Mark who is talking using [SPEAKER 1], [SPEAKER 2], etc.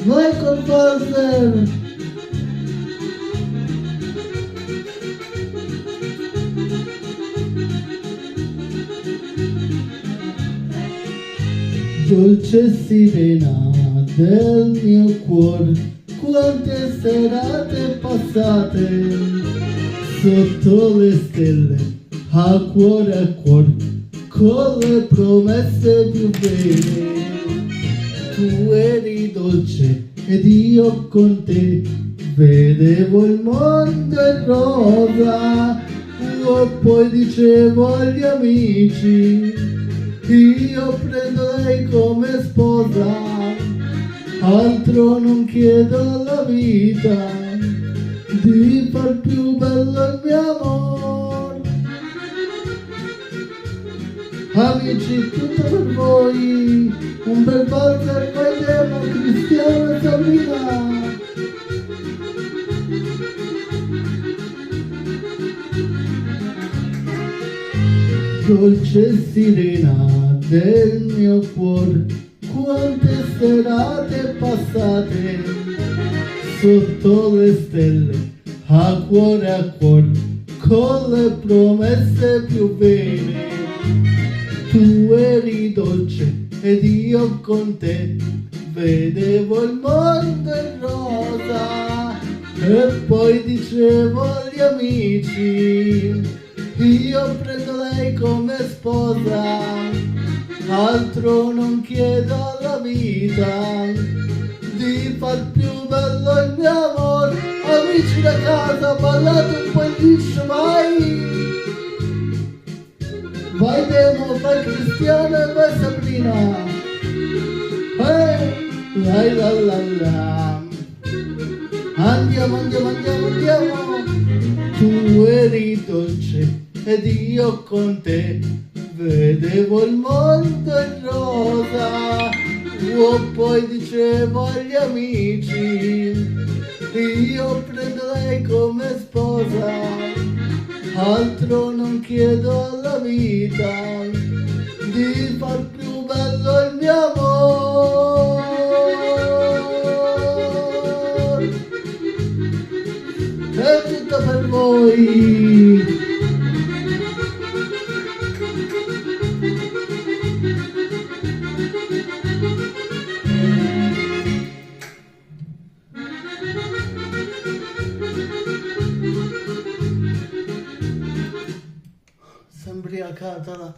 [SPEAKER 1] Vai col partner! Dolce sirena del mio cuore, quante serate passate sotto le stelle, a cuore, con le promesse più belle. Tu eri dolce ed io con te vedevo il mondo in rosa, e poi dicevo agli amici, io prendo lei come sposa, altro non chiedo alla vita, di far più bello il mio amor. Amici, tutto per voi, un bel valzer vediamo Cristiano e Sabrina. Dolce sirena del mio cuore, quante serate passate sotto le stelle, a cuore, con le promesse più vere. Tu eri dolce ed io con te vedevo il mondo in rosa, e poi dicevo agli amici, io prendo lei come sposa, altro non chiedo alla vita, di far più bello il mio amore. Amici da casa, ballate un po' in liscio, vai! Vai Demo, vai Cristiano e vai Sabrina! Lai la la la! Andiamo! Tu eri dolce ed io con te vedevo il mondo in rosa, poi dicevo agli amici, io prendo lei come sposa, altro non chiedo alla vita, di far più bello il mio amor. È tutto per voi. Sembri a casa.